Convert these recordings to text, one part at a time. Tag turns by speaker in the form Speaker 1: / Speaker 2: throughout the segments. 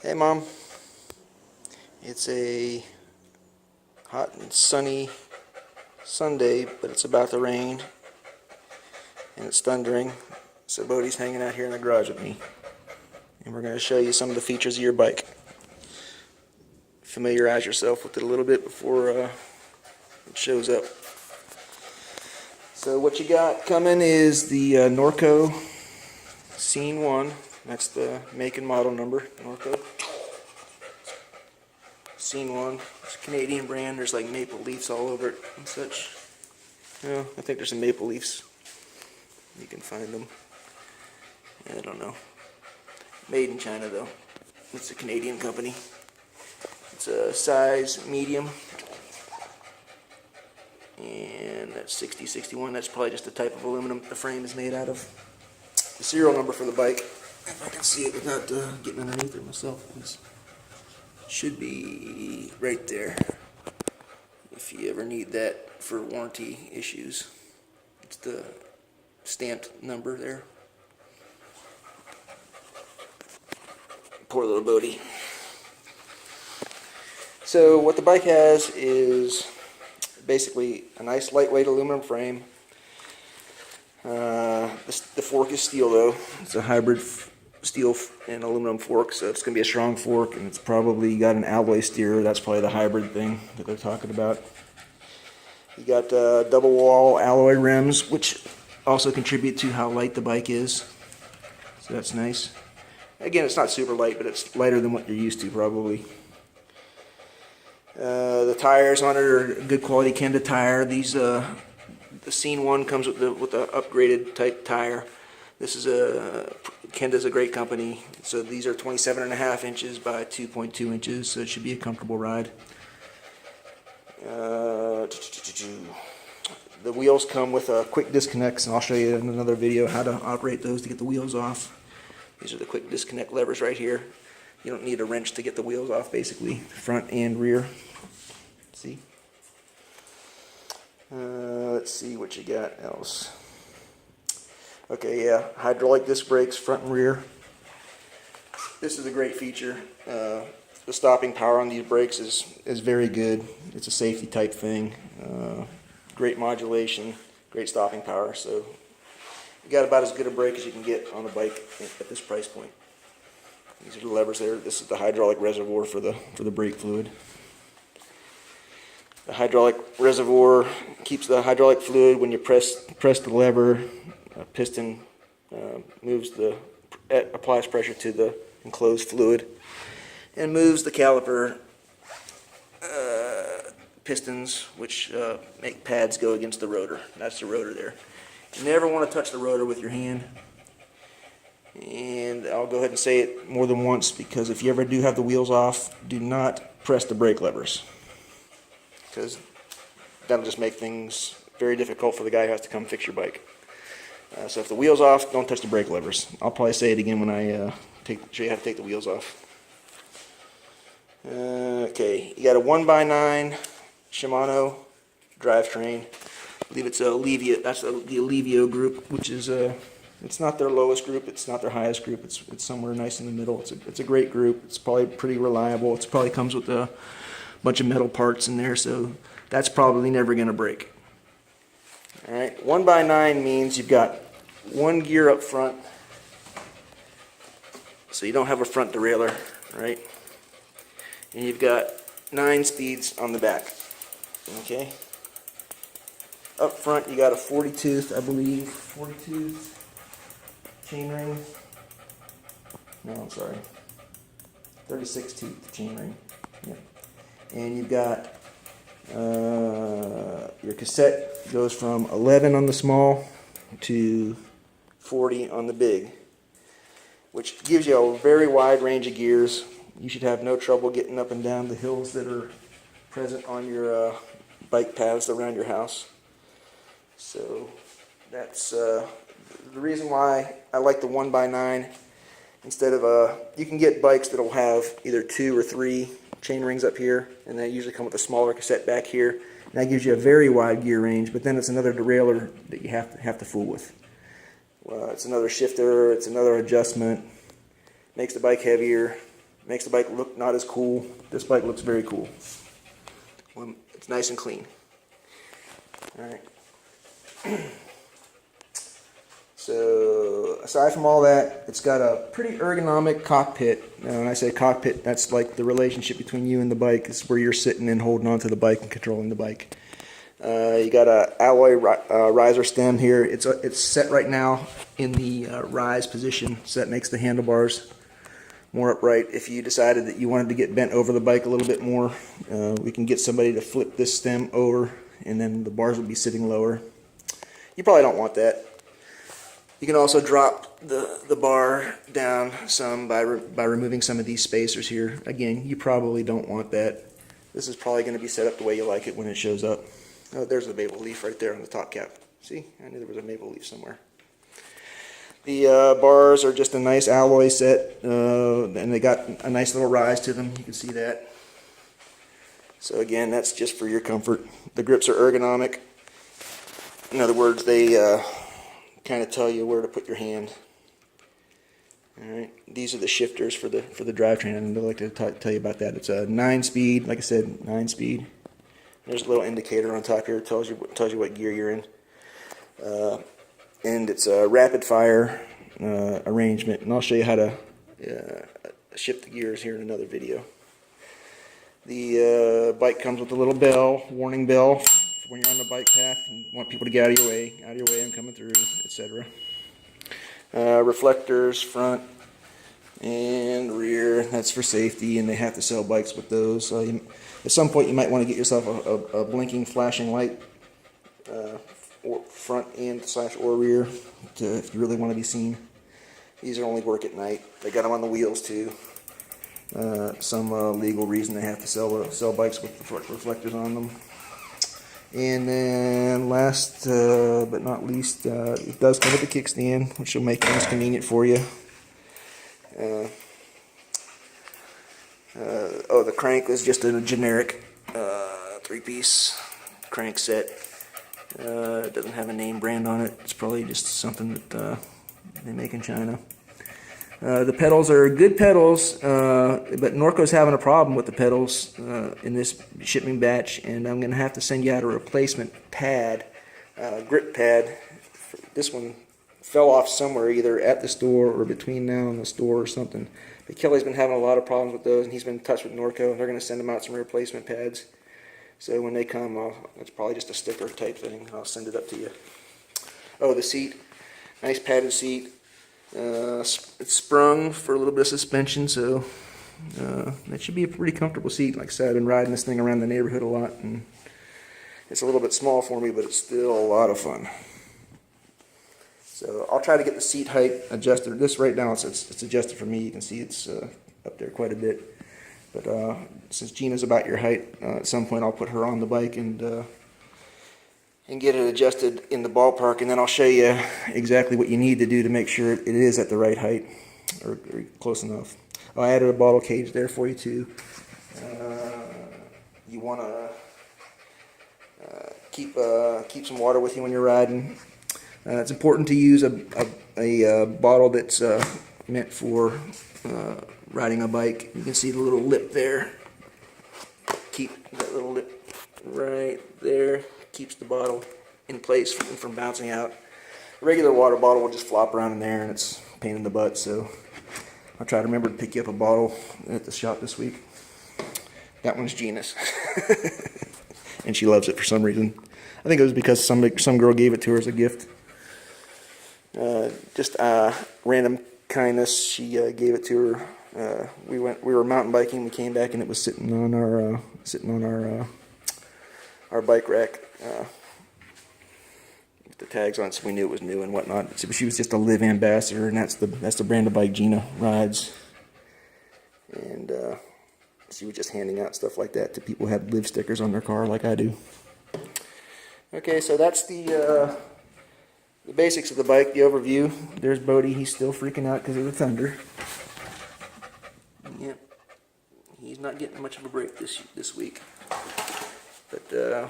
Speaker 1: Hey Mom, it's a hot and sunny Sunday, but it's about to rain and it's thundering, so Bodhi's hanging out here in the garage with me and we're going to show you some of the features of your bike. Familiarize yourself with it a little bit before it shows up. So what you got coming is the Norco Scene 1. That's the make and model number, Norco Scene 1. It's a Canadian brand. There's like maple leaves all over it and such. Well, I think there's some maple leaves. You can find them. I don't know. Made in China though. It's a Canadian company. It's a size medium. And that's 6061. That's probably just the type of aluminum the frame is made out of. The serial number for the bike, if I can see it without getting underneath it myself, should be right there. If you ever need that for warranty issues, it's the stamped number there. Poor little Bodhi. So what the bike has is basically a nice lightweight aluminum frame. The fork is steel though. It's a hybrid steel and aluminum fork, so it's going to be a strong fork, and it's probably got an alloy steer. That's probably the hybrid thing that they're talking about. You got double wall alloy rims, which also contribute to how light the bike is. So that's nice. Again, it's not super light, but it's lighter than what you're used to probably. The tires on it are good quality Kenda tire. These the Scene 1 comes with the upgraded type tire. This is Kenda's a great company. So these are 27.5 inches by 2.2 inches, so it should be a comfortable ride. The wheels come with quick disconnects, and I'll show you in another video how to operate those to get the wheels off. These are the quick disconnect levers right here. You don't need a wrench to get the wheels off, basically, front and rear. See? Let's see what you got else. Okay, yeah, hydraulic disc brakes, front and rear. This is a great feature. The stopping power on these brakes is very good. It's a safety type thing. Great modulation, great stopping power. So you got about as good a brake as you can get on a bike at this price point. These are the levers there. This is the hydraulic reservoir for the brake fluid. The hydraulic reservoir keeps the hydraulic fluid when you press the lever. A piston applies pressure to the enclosed fluid and moves the caliper pistons, which make pads go against the rotor. That's the rotor there. You never want to touch the rotor with your hand. And I'll go ahead and say it more than once, because if you ever do have the wheels off, do not press the brake levers, because that'll just make things very difficult for the guy who has to come fix your bike. So if the wheel's off, don't touch the brake levers. I'll probably say it again when I show you how to take the wheels off. Okay, you got a 1x9 Shimano drivetrain. I believe it's Allevio. That's the Allevio group, which is it's not their lowest group, it's not their highest group. It's somewhere nice in the middle. It's a great group. It's probably pretty reliable. It probably comes with a bunch of metal parts in there, so that's probably never going to break. All right, 1x9 means you've got one gear up front, so you don't have a front derailleur, right? And you've got 9 speeds on the back. Okay. Up front, you got a 40 tooth, I believe, 40 tooth chainring. No, I'm sorry. 36 tooth chainring. Yep. And you've got your cassette goes from 11 on the small to 40 on the big, which gives you a very wide range of gears. You should have no trouble getting up and down the hills that are present on your bike paths around your house. So that's the reason why I like the 1x9 instead of you can get bikes that'll have either 2 or 3 chain rings up here, and they usually come with a smaller cassette back here, and that gives you a very wide gear range, but then it's another derailleur that you have to fool with. It's another shifter, it's another adjustment, makes the bike heavier. Makes the bike look not as cool. This bike looks very cool. It's nice and clean. Alright. So, aside from all that, it's got a pretty ergonomic cockpit. Now, when I say cockpit, that's like the relationship between you and the bike. It's where you're sitting and holding onto the bike and controlling the bike. You got a alloy riser stem here. It's set right now in the rise position, so that makes the handlebars more upright. If you decided that you wanted to get bent over the bike a little bit more, we can get somebody to flip this stem over, and then the bars will be sitting lower. You probably don't want that. You can also drop the bar down some by removing some of these spacers here. Again, you probably don't want that. This is probably going to be set up the way you like it when it shows up. Oh, there's a maple leaf right there on the top cap. See? I knew there was a maple leaf somewhere. The bars are just a nice alloy set, and they got a nice little rise to them. You can see that. So again, that's just for your comfort. The grips are ergonomic. In other words, they kind of tell you where to put your hand. Alright, these are the shifters for the drivetrain, and I'd like to tell you about that. It's a 9-speed, like I said, 9-speed. There's a little indicator on top here that tells you what gear you're in. And it's a rapid fire arrangement, and I'll show you how to shift the gears here in another video. The bike comes with a little bell, warning bell, for when you're on the bike path and want people to get out of your way, I'm coming through, etc. Reflectors, front and rear, that's for safety, and they have to sell bikes with those. At some point you might want to get yourself a blinking, flashing light, or front and /or rear, if you really want to be seen. These are only work at night. They got them on the wheels too. Some legal reason they have to sell bikes with reflectors on them. And then last but not least, it does come with a kickstand, which will make things convenient for you. Oh, the crank was just a generic 3-piece crank set. It doesn't have a name brand on it. It's probably just something that they make in China. The pedals are good pedals, but Norco's having a problem with the pedals in this shipping batch, and I'm going to have to send you out a replacement pad, grip pad. This one fell off somewhere, either at the store or between now and the store or something. But Kelly's been having a lot of problems with those, and he's been in touch with Norco, and they're going to send him out some replacement pads. So when they come, it's probably just a sticker type thing. I'll send it up to you. Oh, the seat. Nice padded seat. It's sprung for a little bit of suspension, so that should be a pretty comfortable seat. Like I said, I've been riding this thing around the neighborhood a lot, and it's a little bit small for me, but it's still a lot of fun. So I'll try to get the seat height adjusted. This right now, it's adjusted for me. You can see it's up there quite a bit. But since Gina's about your height, at some point I'll put her on the bike and get it adjusted in the ballpark, and then I'll show you exactly what you need to do to make sure it is at the right height, or close enough. I added a bottle cage there for you too. You want to keep some water with you when you're riding. It's important to use a bottle that's meant for riding a bike. You can see the little lip there. Keep that little lip right there. Keeps the bottle in place from bouncing out. A regular water bottle will just flop around in there, and it's a pain in the butt. So I'll try to remember to pick you up a bottle at the shop this week. That one's Gina's, and she loves it for some reason. I think it was because some girl gave it to her as a gift. Just random kindness. She gave it to her. We were mountain biking. We came back, and it was sitting on our bike rack with the tags on it, so we knew it was new and whatnot. So she was just a Live ambassador, and that's the brand of bike Gina rides. And she was just handing out stuff like that to people who had Live stickers on their car, like I do. Okay, so that's the basics of the bike, the overview. There's Bodie. He's still freaking out because of the thunder. Yep, he's not getting much of a break this week. But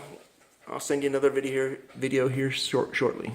Speaker 1: I'll send you another video here shortly.